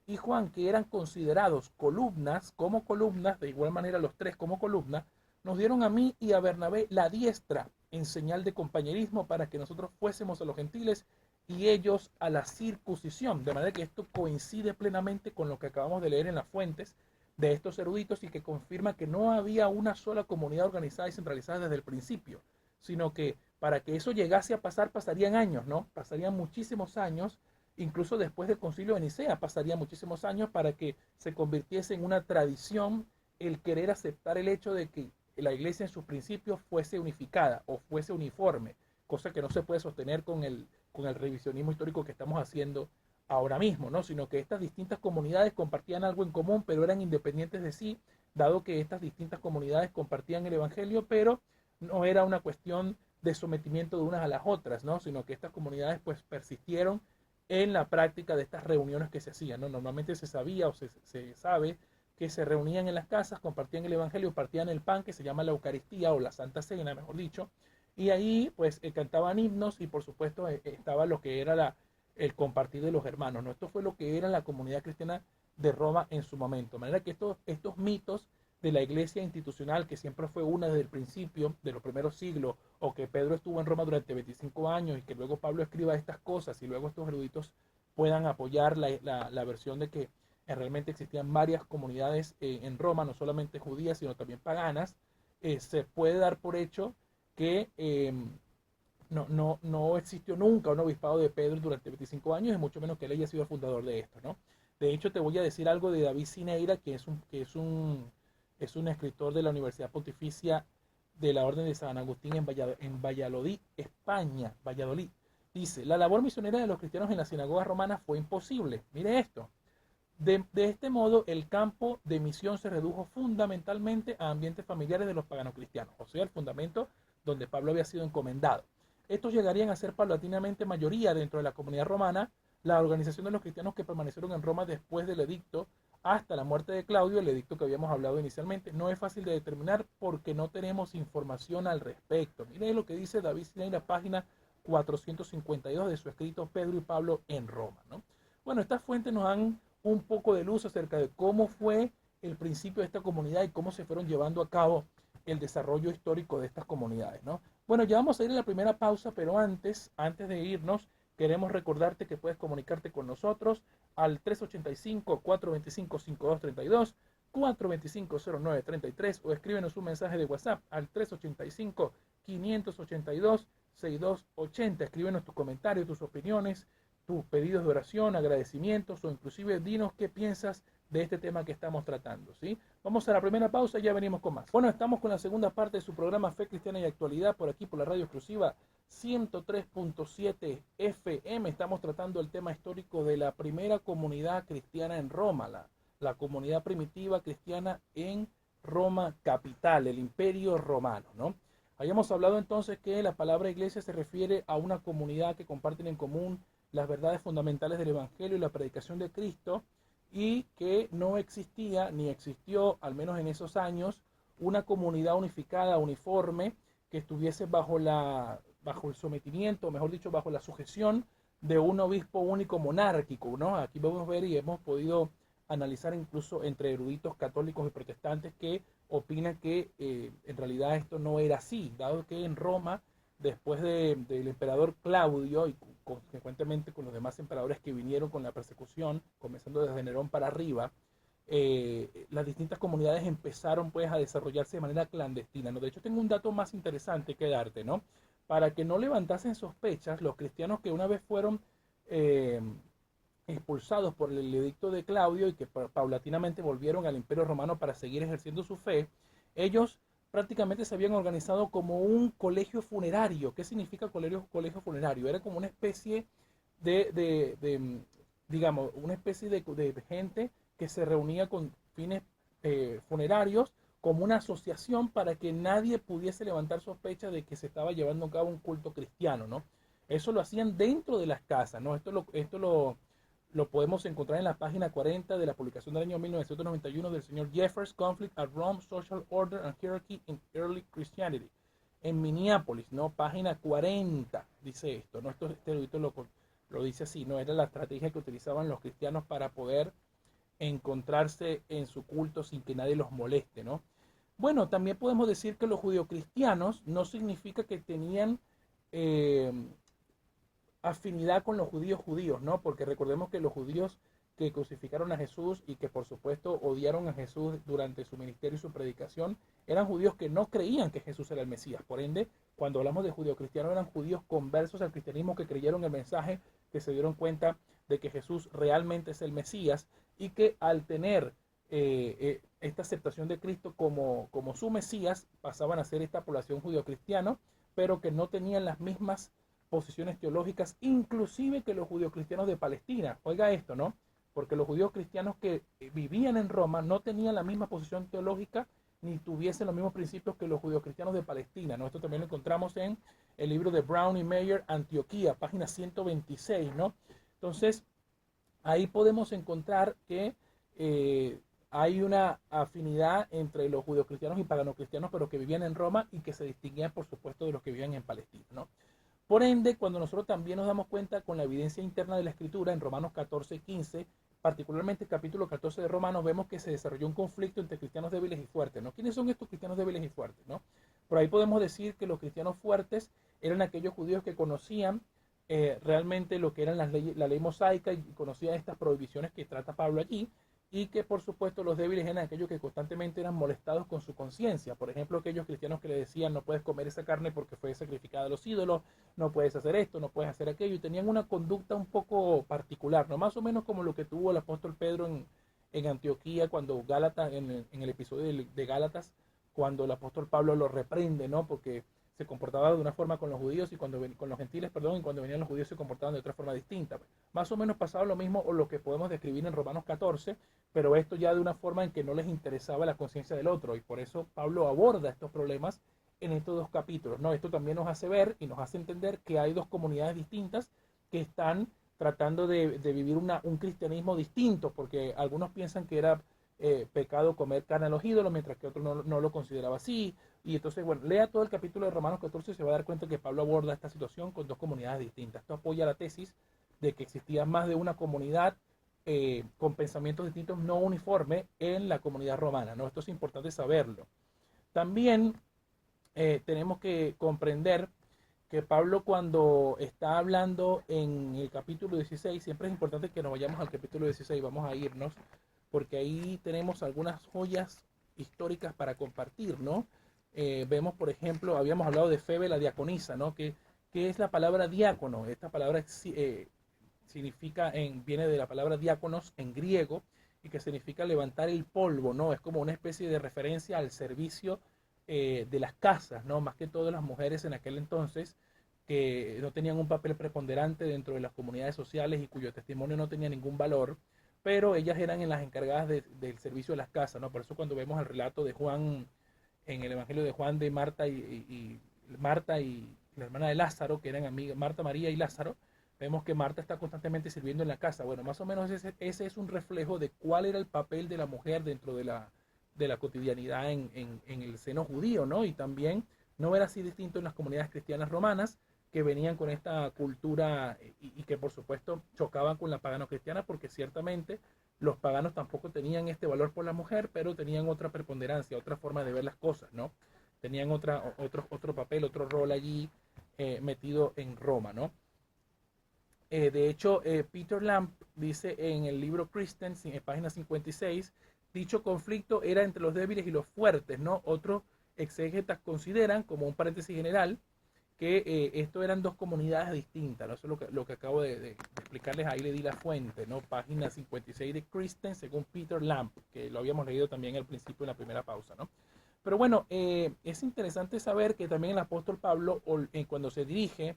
[SPEAKER 1] y Juan, que eran considerados columnas, como columnas, de igual manera los tres como columnas, nos dieron a mí y a Bernabé la diestra en señal de compañerismo para que nosotros fuésemos a los gentiles y ellos a la circuncisión. De manera que esto coincide plenamente con lo que acabamos de leer en las fuentes de estos eruditos, y que confirma que no había una sola comunidad organizada y centralizada desde el principio, sino que para que eso llegase a pasar pasarían años, ¿no? Pasarían muchísimos años, incluso después del concilio de Nicea pasarían muchísimos años para que se convirtiese en una tradición el querer aceptar el hecho de que la iglesia en sus principios fuese unificada o fuese uniforme, cosa que no se puede sostener con el revisionismo histórico que estamos haciendo ahora mismo, ¿no? Sino que estas distintas comunidades compartían algo en común, pero eran independientes de sí, dado que estas distintas comunidades compartían el evangelio, pero no era una cuestión de sometimiento de unas a las otras, ¿no? Sino que estas comunidades pues persistieron en la práctica de estas reuniones que se hacían, ¿no? Normalmente se sabía o se sabe que se reunían en las casas, compartían el evangelio, partían el pan, que se llama la Eucaristía o la Santa Cena, mejor dicho, y ahí pues cantaban himnos, y por supuesto estaba lo que era el compartir de los hermanos, ¿no? Esto fue lo que era la comunidad cristiana de Roma en su momento. De manera que estos mitos de la iglesia institucional, que siempre fue una desde el principio de los primeros siglos, o que Pedro estuvo en Roma durante 25 años y que luego Pablo escriba estas cosas y luego estos eruditos puedan apoyar la versión de que realmente existían varias comunidades en Roma, no solamente judías, sino también paganas, se puede dar por hecho que no existió nunca un obispado de Pedro durante 25 años, y mucho menos que él haya sido el fundador de esto, ¿no? De hecho, te voy a decir algo de David Sineira, que es un escritor de la Universidad Pontificia de la Orden de San Agustín en Valladolid, España. Valladolid. Dice, la labor misionera de los cristianos en las sinagogas romanas fue imposible. Mire esto. De este modo, el campo de misión se redujo fundamentalmente a ambientes familiares de los paganos cristianos, o sea, el fundamento donde Pablo había sido encomendado. Estos llegarían a ser paulatinamente mayoría dentro de la comunidad romana. La organización de los cristianos que permanecieron en Roma después del edicto hasta la muerte de Claudio, el edicto que habíamos hablado inicialmente, no es fácil de determinar porque no tenemos información al respecto. Mire lo que dice David Sinai en la página 452 de su escrito Pedro y Pablo en Roma, ¿no? Bueno, estas fuentes nos dan un poco de luz acerca de cómo fue el principio de esta comunidad y cómo se fueron llevando a cabo el desarrollo histórico de estas comunidades, ¿no? Bueno, ya vamos a ir a la primera pausa, pero antes de irnos, queremos recordarte que puedes comunicarte con nosotros al 385-425-5232, 425-0933, o escríbenos un mensaje de WhatsApp al 385-582-6280. Escríbenos tus comentarios, tus opiniones, tus pedidos de oración, agradecimientos, o inclusive dinos qué piensas de este tema que estamos tratando, ¿sí? Vamos a la primera pausa y ya venimos con más. Bueno, estamos con la segunda parte de su programa Fe Cristiana y Actualidad por aquí por la radio exclusiva 103.7 FM. Estamos tratando el tema histórico de la primera comunidad cristiana en Roma, la comunidad primitiva cristiana en Roma capital, el Imperio Romano, ¿no? Habíamos hablado entonces que la palabra iglesia se refiere a una comunidad que comparten en común las verdades fundamentales del Evangelio y la predicación de Cristo, y que no existía ni existió, al menos en esos años, una comunidad unificada, uniforme, que estuviese bajo el sometimiento, mejor dicho, bajo la sujeción de un obispo único monárquico, ¿no? Aquí podemos ver y hemos podido analizar incluso entre eruditos católicos y protestantes que opinan que en realidad esto no era así, dado que en Roma, después del emperador Claudio y consecuentemente con los demás emperadores que vinieron con la persecución, comenzando desde Nerón para arriba, las distintas comunidades empezaron pues a desarrollarse de manera clandestina, ¿no? De hecho, tengo un dato más interesante que darte, ¿no? Para que no levantasen sospechas, los cristianos que una vez fueron expulsados por el edicto de Claudio y que paulatinamente volvieron al Imperio Romano para seguir ejerciendo su fe, ellos prácticamente se habían organizado como un colegio funerario. ¿Qué significa colegio funerario? Era como una especie digamos, una especie de gente que se reunía con fines funerarios como una asociación para que nadie pudiese levantar sospecha de que se estaba llevando a cabo un culto cristiano, ¿no? Eso lo hacían dentro de las casas, ¿no? Lo podemos encontrar en la página 40 de la publicación del año 1991 del señor Jeffers, Conflict at Rome, Social Order and Hierarchy in Early Christianity, en Minneapolis, ¿no? Página 40 dice esto, ¿no? Este erudito lo dice así, ¿no? Era la estrategia que utilizaban los cristianos para poder encontrarse en su culto sin que nadie los moleste, ¿no? Bueno, también podemos decir que los judeocristianos no significa que tenían afinidad con los judíos, ¿no? Porque recordemos que los judíos que crucificaron a Jesús y que por supuesto odiaron a Jesús durante su ministerio y su predicación, eran judíos que no creían que Jesús era el Mesías. Por ende, cuando hablamos de judeocristianos, eran judíos conversos al cristianismo que creyeron el mensaje, que se dieron cuenta de que Jesús realmente es el Mesías y que al tener esta aceptación de Cristo como su Mesías, pasaban a ser esta población judeocristiana, pero que no tenían las mismas posiciones teológicas, inclusive que los judíos cristianos de Palestina. Oiga esto, ¿no? Porque los judíos cristianos que vivían en Roma no tenían la misma posición teológica ni tuviesen los mismos principios que los judíos cristianos de Palestina, ¿no? Esto también lo encontramos en el libro de Brown y Mayer, Antioquía, página 126, ¿no? Entonces, ahí podemos encontrar que hay una afinidad entre los judíos cristianos y paganos cristianos, pero que vivían en Roma y que se distinguían, por supuesto, de los que vivían en Palestina, ¿no? Por ende, cuando nosotros también nos damos cuenta con la evidencia interna de la Escritura, en Romanos 14 y 15, particularmente el capítulo 14 de Romanos, vemos que se desarrolló un conflicto entre cristianos débiles y fuertes, ¿no? ¿Quiénes son estos cristianos débiles y fuertes, no? Por ahí podemos decir que los cristianos fuertes eran aquellos judíos que conocían realmente lo que eran la ley mosaica y conocían estas prohibiciones que trata Pablo allí, y que por supuesto los débiles eran aquellos que constantemente eran molestados con su conciencia. Por ejemplo, aquellos cristianos que le decían no puedes comer esa carne porque fue sacrificada a los ídolos, no puedes hacer esto, no puedes hacer aquello, y tenían una conducta un poco particular, ¿no? Más o menos como lo que tuvo el apóstol Pedro en Antioquía, cuando Gálatas, en el episodio de Gálatas, cuando el apóstol Pablo lo reprende, ¿no? Porque se comportaba de una forma con los judíos y con los gentiles, perdón, y cuando venían los judíos se comportaban de otra forma distinta. Más o menos pasaba lo mismo o lo que podemos describir en Romanos 14, pero esto ya de una forma en que no les interesaba la conciencia del otro, y por eso Pablo aborda estos problemas en estos dos capítulos, ¿no? Esto también nos hace ver y nos hace entender que hay dos comunidades distintas que están tratando de vivir un cristianismo distinto, porque algunos piensan que era pecado comer carne a los ídolos, mientras que otro no lo consideraba así. Y entonces, bueno, lea todo el capítulo de Romanos 14 y se va a dar cuenta que Pablo aborda esta situación con dos comunidades distintas. Esto apoya la tesis de que existía más de una comunidad con pensamientos distintos, no uniforme en la comunidad romana, ¿no? Esto es importante saberlo. También tenemos que comprender que Pablo, cuando está hablando en el capítulo 16, siempre es importante que nos vayamos al capítulo 16, vamos a irnos, porque ahí tenemos algunas joyas históricas para compartir, ¿no? Vemos, por ejemplo, habíamos hablado de Febe, la diaconisa, ¿no? Que es la palabra diácono. Esta palabra significa, viene de la palabra diáconos en griego, y que significa levantar el polvo, ¿no? Es como una especie de referencia al servicio de las casas, ¿no? Más que todo las mujeres en aquel entonces que no tenían un papel preponderante dentro de las comunidades sociales y cuyo testimonio no tenía ningún valor, pero ellas eran en las encargadas del servicio de las casas, ¿no? Por eso cuando vemos el relato de Juan, en el Evangelio de Juan, de Marta y la hermana de Lázaro, que eran amigas, Marta, María y Lázaro, vemos que Marta está constantemente sirviendo en la casa. Bueno, más o menos ese es un reflejo de cuál era el papel de la mujer dentro de la cotidianidad en el seno judío, ¿no? Y también no era así distinto en las comunidades cristianas romanas, que venían con esta cultura y que por supuesto chocaban con la pagano-cristiana, porque ciertamente los paganos tampoco tenían este valor por la mujer, pero tenían otra preponderancia, otra forma de ver las cosas, ¿no? Tenían otro papel, otro rol allí metido en Roma, ¿no? De hecho, Peter Lamp dice en el libro Christian, en página 56, dicho conflicto era entre los débiles y los fuertes, ¿no? Otros exégetas consideran, como un paréntesis general, que esto eran dos comunidades distintas, ¿no? Eso es lo que acabo de explicarles, ahí le di la fuente, ¿no? Página 56 de Christian, según Peter Lamp, que lo habíamos leído también al principio en la primera pausa, ¿no? Pero bueno, es interesante saber que también el apóstol Pablo, cuando se dirige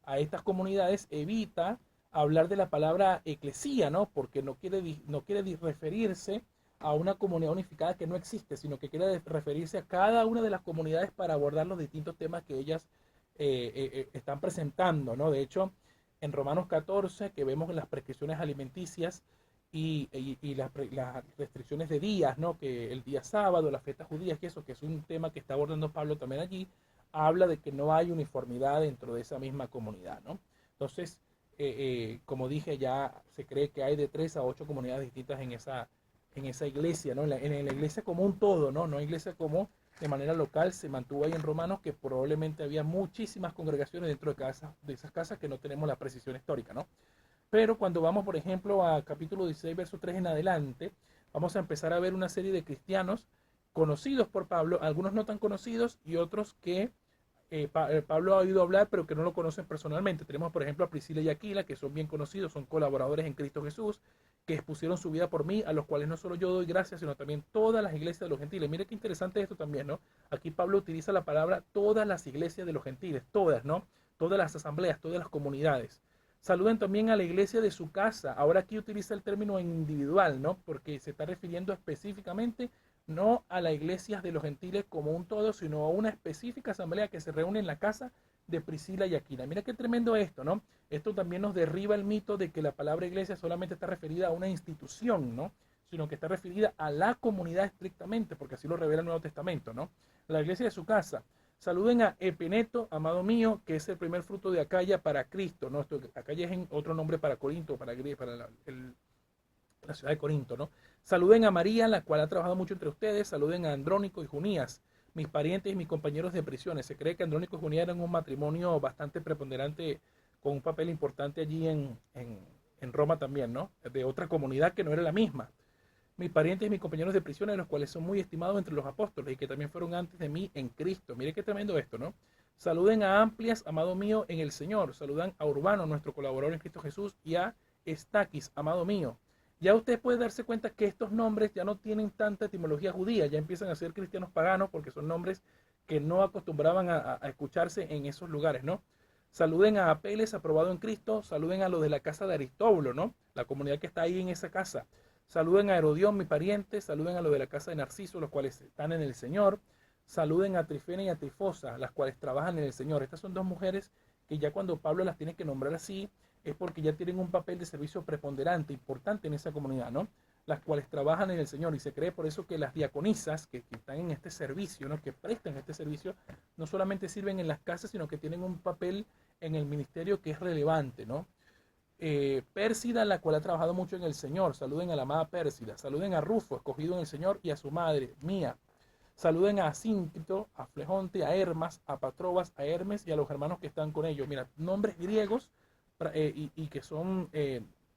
[SPEAKER 1] a estas comunidades, evita hablar de la palabra eclesía, ¿no? Porque no quiere referirse a una comunidad unificada que no existe, sino que quiere referirse a cada una de las comunidades para abordar los distintos temas que ellas están presentando, ¿no? De hecho, en Romanos 14, que vemos las prescripciones alimenticias y las restricciones de días, ¿no? Que el día sábado, las fiestas judías, que eso, que es un tema que está abordando Pablo también allí, habla de que no hay uniformidad dentro de esa misma comunidad, ¿no? Entonces, como dije, ya se cree que hay de 3 a 8 comunidades distintas en esa iglesia, ¿no? En la iglesia como un todo, ¿no? No iglesia como de manera local se mantuvo ahí en Romanos, que probablemente había muchísimas congregaciones dentro de esas casas que no tenemos la precisión histórica, ¿no? Pero cuando vamos, por ejemplo, a capítulo 16, verso 3 en adelante, vamos a empezar a ver una serie de cristianos conocidos por Pablo, algunos no tan conocidos y otros que Pablo ha oído hablar, pero que no lo conocen personalmente. Tenemos, por ejemplo, a Priscila y Aquila, que son bien conocidos, son colaboradores en Cristo Jesús, que expusieron su vida por mí, a los cuales no solo yo doy gracias, sino también todas las iglesias de los gentiles. Mire qué interesante esto también, ¿no? Aquí Pablo utiliza la palabra todas las iglesias de los gentiles, todas, ¿no? Todas las asambleas, todas las comunidades. Saluden también a la iglesia de su casa. Ahora aquí utiliza el término individual, ¿no? Porque se está refiriendo específicamente no a las iglesias de los gentiles como un todo, sino a una específica asamblea que se reúne en la casa de Priscila y Aquila. Mira qué tremendo esto, ¿no? Esto también nos derriba el mito de que la palabra iglesia solamente está referida a una institución, ¿no? Sino que está referida a la comunidad estrictamente, porque así lo revela el Nuevo Testamento, ¿no? La iglesia de su casa. Saluden a Epeneto, amado mío, que es el primer fruto de Acaya para Cristo, ¿no? Acaya es otro nombre para Corinto, para la ciudad de Corinto, ¿no? Saluden a María, la cual ha trabajado mucho entre ustedes. Saluden a Andrónico y Junías, mis parientes y mis compañeros de prisiones. Se cree que Andrónico y Junías eran un matrimonio bastante preponderante, con un papel importante allí en Roma también, ¿no? De otra comunidad que no era la misma. Mis parientes y mis compañeros de prisiones, los cuales son muy estimados entre los apóstoles y que también fueron antes de mí en Cristo. Mire qué tremendo esto, ¿no? Saluden a Amplias, amado mío, en el Señor. Saludan a Urbano, nuestro colaborador en Cristo Jesús, y a Estaquis, amado mío. Ya usted puede darse cuenta que estos nombres ya no tienen tanta etimología judía, ya empiezan a ser cristianos paganos porque son nombres que no acostumbraban a escucharse en esos lugares, ¿no? Saluden a Apeles, aprobado en Cristo. Saluden a los de la casa de Aristóbulo, ¿no? La comunidad que está ahí en esa casa. Saluden a Herodión, mi pariente. Saluden a los de la casa de Narciso, los cuales están en el Señor. Saluden a Trifena y a Trifosa, las cuales trabajan en el Señor. Estas son dos mujeres que ya cuando Pablo las tiene que nombrar así, es porque ya tienen un papel de servicio preponderante, importante en esa comunidad, ¿no? Las cuales trabajan en el Señor, y se cree por eso que las diaconisas que están en este servicio, ¿no? Que prestan este servicio, no solamente sirven en las casas, sino que tienen un papel en el ministerio que es relevante, ¿no? Pérsida, la cual ha trabajado mucho en el Señor. Saluden a la amada Pérsida. Saluden a Rufo, escogido en el Señor, y a su madre, Mía. Saluden a Asíncrito, a Flegonte, a Hermas, a Patrobas, a Hermes y a los hermanos que están con ellos. Mira, nombres griegos y que son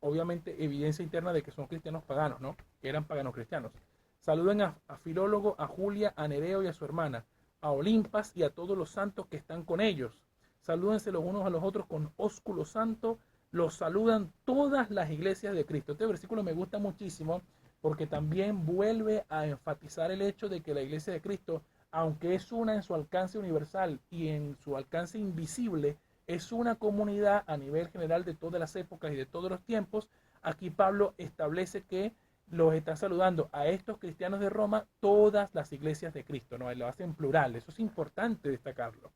[SPEAKER 1] obviamente evidencia interna de que son cristianos paganos, ¿no? Que eran paganos cristianos. Saluden a Filólogo, a Julia, a Nereo y a su hermana, a Olimpas y a todos los santos que están con ellos. Salúdense los unos a los otros con ósculo santo. Los saludan todas las iglesias de Cristo. Este versículo me gusta muchísimo porque también vuelve a enfatizar el hecho de que la iglesia de Cristo, aunque es una en su alcance universal y en su alcance invisible, es una comunidad a nivel general de todas las épocas y de todos los tiempos. Aquí Pablo establece que los está saludando a estos cristianos de Roma todas las iglesias de Cristo, ¿no? Lo hace en plural, eso es importante destacarlo.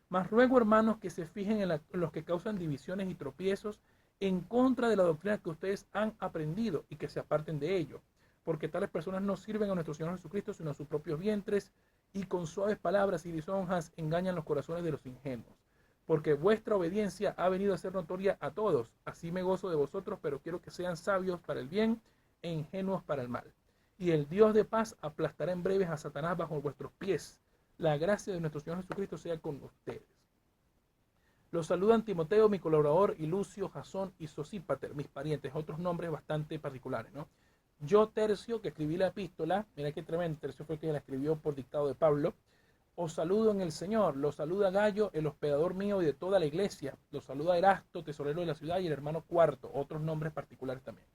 [SPEAKER 1] Mas ruego, hermanos, que se fijen en los que causan divisiones y tropiezos en contra de la doctrina que ustedes han aprendido y que se aparten de ello, porque tales personas no sirven a nuestro Señor Jesucristo, sino a sus propios vientres, y con suaves palabras y lisonjas engañan los corazones de los ingenuos. Porque vuestra obediencia ha venido a ser notoria a todos. Así me gozo de vosotros, pero quiero que sean sabios para el bien e ingenuos para el mal. Y el Dios de paz aplastará en breves a Satanás bajo vuestros pies. La gracia de nuestro Señor Jesucristo sea con ustedes. Los saludan Timoteo, mi colaborador, y Lucio, Jasón y Sosípater, mis parientes, otros nombres bastante particulares, ¿no? Yo, Tercio, que escribí la epístola, mira qué tremendo, Tercio fue el que la escribió por dictado de Pablo. Os saludo en el Señor, los saluda Gallo, el hospedador mío y de toda la iglesia. Los saluda Erasto, tesorero de la ciudad, y el hermano Cuarto, otros nombres particulares también.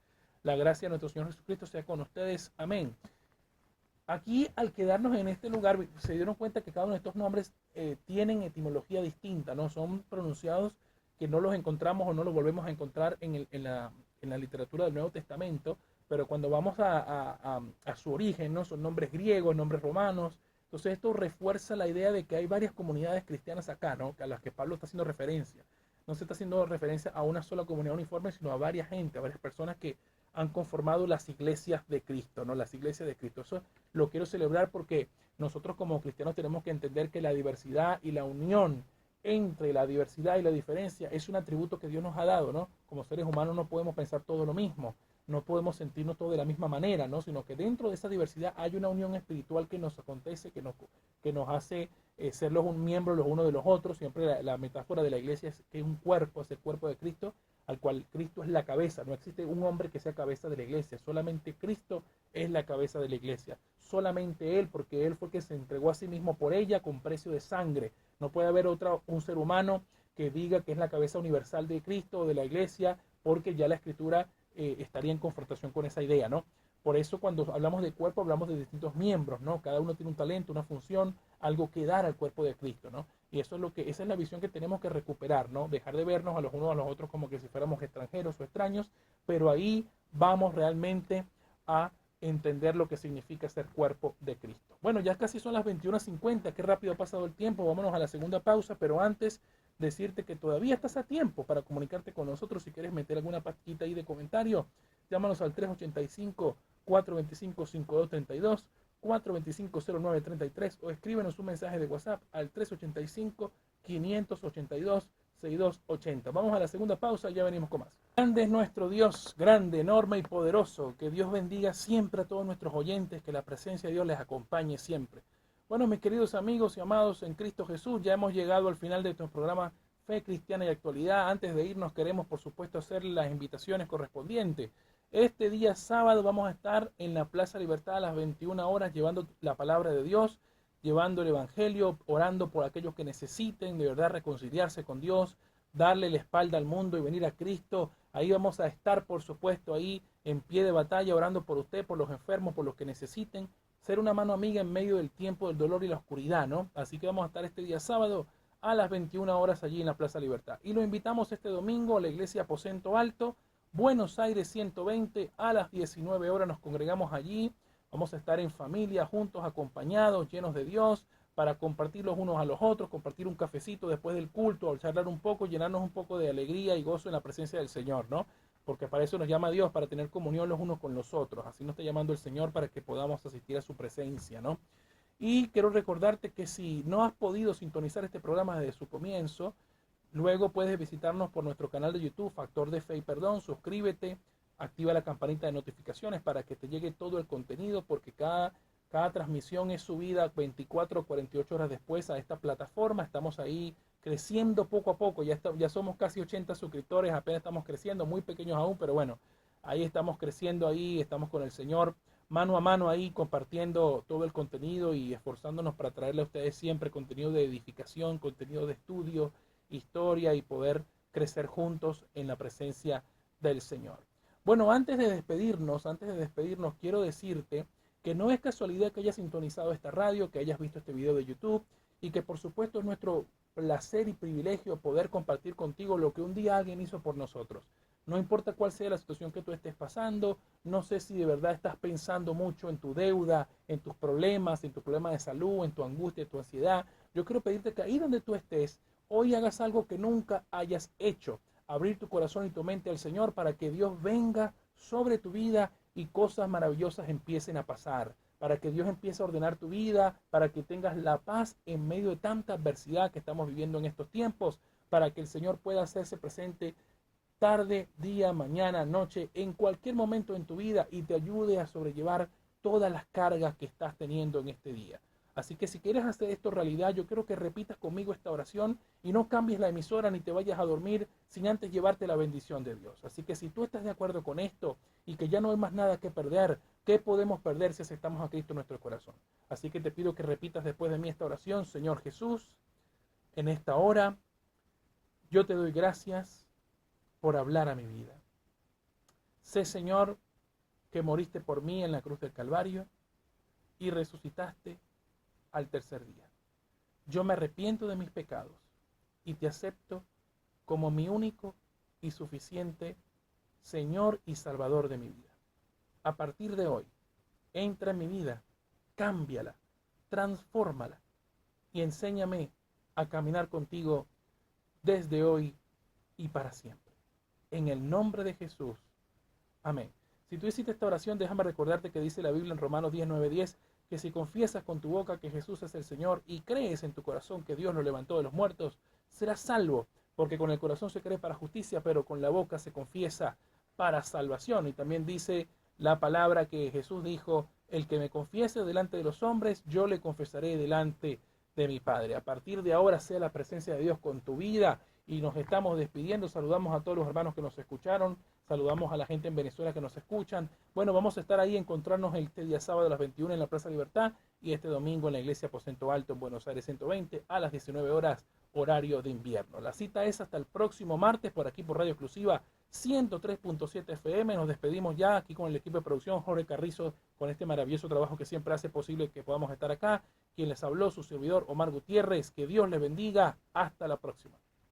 [SPEAKER 1] La gracia de nuestro Señor Jesucristo sea con ustedes. Amén. Aquí, al quedarnos en este lugar, se dieron cuenta que cada uno de estos nombres tienen etimología distinta, ¿no? Son pronunciados que no los encontramos o no los volvemos a encontrar en la literatura del Nuevo Testamento, pero cuando vamos a su origen, ¿no? Son nombres griegos, nombres romanos. Entonces esto refuerza la idea de que hay varias comunidades cristianas acá, ¿no? A las que Pablo está haciendo referencia. No se está haciendo referencia a una sola comunidad uniforme, sino a varias gente, a varias personas que han conformado las iglesias de Cristo, ¿no? Las iglesias de Cristo. Eso lo quiero celebrar porque nosotros como cristianos tenemos que entender que la diversidad y la unión entre la diversidad y la diferencia es un atributo que Dios nos ha dado, ¿no? Como seres humanos no podemos pensar todo lo mismo, no podemos sentirnos todo de la misma manera, ¿no? Sino que dentro de esa diversidad hay una unión espiritual que nos acontece, que nos hace ser un miembro los unos de los otros. Siempre la metáfora de la iglesia es que es un cuerpo, es el cuerpo de Cristo, al cual Cristo es la cabeza. No existe un hombre que sea cabeza de la iglesia, solamente Cristo es la cabeza de la iglesia, solamente Él, porque Él fue el que se entregó a sí mismo por ella con precio de sangre. No puede haber un ser humano que diga que es la cabeza universal de Cristo o de la iglesia, porque ya la escritura estaría en confrontación con esa idea, ¿no? Por eso cuando hablamos de cuerpo hablamos de distintos miembros, ¿no? Cada uno tiene un talento, una función, algo que dar al cuerpo de Cristo, ¿no? Y eso es esa es la visión que tenemos que recuperar, ¿no? Dejar de vernos a los unos a los otros como que si fuéramos extranjeros o extraños, pero ahí vamos realmente a entender lo que significa ser cuerpo de Cristo. Bueno, ya casi son las 21:50, qué rápido ha pasado el tiempo, vámonos a la segunda pausa, pero antes decirte que todavía estás a tiempo para comunicarte con nosotros. Si quieres meter alguna pastillita ahí de comentario, llámanos al 385-425-5232, 425-0933 o escríbenos un mensaje de WhatsApp al 385-582-6280. Vamos a la segunda pausa, ya venimos con más. Grande es nuestro Dios, grande, enorme y poderoso. Que Dios bendiga siempre a todos nuestros oyentes, que la presencia de Dios les acompañe siempre. Bueno, mis queridos amigos y amados en Cristo Jesús, ya hemos llegado al final de nuestro programa Fe Cristiana y Actualidad. Antes de irnos queremos, por supuesto, hacer las invitaciones correspondientes. Este día sábado vamos a estar en la Plaza Libertad a las 21 horas llevando la palabra de Dios, llevando el Evangelio, orando por aquellos que necesiten de verdad reconciliarse con Dios, darle la espalda al mundo y venir a Cristo. Ahí vamos a estar, por supuesto, ahí en pie de batalla, orando por usted, por los enfermos, por los que necesiten. Ser una mano amiga en medio del tiempo del dolor y la oscuridad, ¿no? Así que vamos a estar este día sábado a las 21 horas allí en la Plaza Libertad. Y lo invitamos este domingo a la Iglesia Aposento Alto, Buenos Aires 120, a las 19 horas nos congregamos allí. Vamos a estar en familia, juntos, acompañados, llenos de Dios, para compartir los unos a los otros, compartir un cafecito después del culto, charlar un poco, llenarnos un poco de alegría y gozo en la presencia del Señor, ¿no? Porque para eso nos llama Dios, para tener comunión los unos con los otros. Así nos está llamando el Señor para que podamos asistir a su presencia, ¿no? Y quiero recordarte que si no has podido sintonizar este programa desde su comienzo, luego puedes visitarnos por nuestro canal de YouTube, Factor de Fe y Perdón. Suscríbete, activa la campanita de notificaciones para que te llegue todo el contenido, porque cada transmisión es subida 24 o 48 horas después a esta plataforma. Estamos ahí creciendo poco a poco, ya somos casi 80 suscriptores, apenas estamos creciendo, muy pequeños aún, pero bueno, ahí estamos creciendo, ahí estamos con el Señor mano a mano ahí compartiendo todo el contenido y esforzándonos para traerle a ustedes siempre contenido de edificación, contenido de estudio, historia y poder crecer juntos en la presencia del Señor. Bueno, antes de despedirnos, quiero decirte que no es casualidad que hayas sintonizado esta radio, que hayas visto este video de YouTube y que por supuesto es nuestro placer y privilegio poder compartir contigo lo que un día alguien hizo por nosotros. No importa cuál sea la situación que tú estés pasando, no sé si de verdad estás pensando mucho en tu deuda, en tus problemas, en tu problema de salud, en tu angustia, en tu ansiedad. Yo quiero pedirte que ahí donde tú estés, hoy hagas algo que nunca hayas hecho. Abrir tu corazón y tu mente al Señor para que Dios venga sobre tu vida y cosas maravillosas empiecen a pasar, para que Dios empiece a ordenar tu vida, para que tengas la paz en medio de tanta adversidad que estamos viviendo en estos tiempos, para que el Señor pueda hacerse presente tarde, día, mañana, noche, en cualquier momento en tu vida y te ayude a sobrellevar todas las cargas que estás teniendo en este día. Así que si quieres hacer esto realidad, yo quiero que repitas conmigo esta oración y no cambies la emisora ni te vayas a dormir sin antes llevarte la bendición de Dios. Así que si tú estás de acuerdo con esto y que ya no hay más nada que perder, ¿qué podemos perder si aceptamos a Cristo en nuestro corazón? Así que te pido que repitas después de mí esta oración. Señor Jesús, en esta hora yo te doy gracias por hablar a mi vida. Sé, Señor, que moriste por mí en la cruz del Calvario y resucitaste al tercer día. Yo me arrepiento de mis pecados y te acepto como mi único y suficiente Señor y Salvador de mi vida. A partir de hoy, entra en mi vida, cámbiala, transfórmala y enséñame a caminar contigo desde hoy y para siempre. En el nombre de Jesús. Amén. Si tú hiciste esta oración, déjame recordarte que dice la Biblia en Romanos 10:9-10, que si confiesas con tu boca que Jesús es el Señor y crees en tu corazón que Dios lo levantó de los muertos, serás salvo, porque con el corazón se cree para justicia, pero con la boca se confiesa para salvación. Y también dice la palabra que Jesús dijo, el que me confiese delante de los hombres, yo le confesaré delante de mi Padre. A partir de ahora sea la presencia de Dios con tu vida y nos estamos despidiendo. Saludamos a todos los hermanos que nos escucharon, saludamos a la gente en Venezuela que nos escuchan. Bueno, vamos a estar ahí, encontrarnos este día sábado a las 21 en la Plaza Libertad y este domingo en la Iglesia Aposento Alto en Buenos Aires 120 a las 19 horas, horario de invierno. La cita es hasta el próximo martes por aquí por Radio Exclusiva 103.7 FM. Nos despedimos ya aquí con el equipo de producción, Jorge Carrizo, con este maravilloso trabajo que siempre hace posible que podamos estar acá. Quien les habló, su servidor Omar Gutiérrez. Que Dios les bendiga. Hasta la próxima.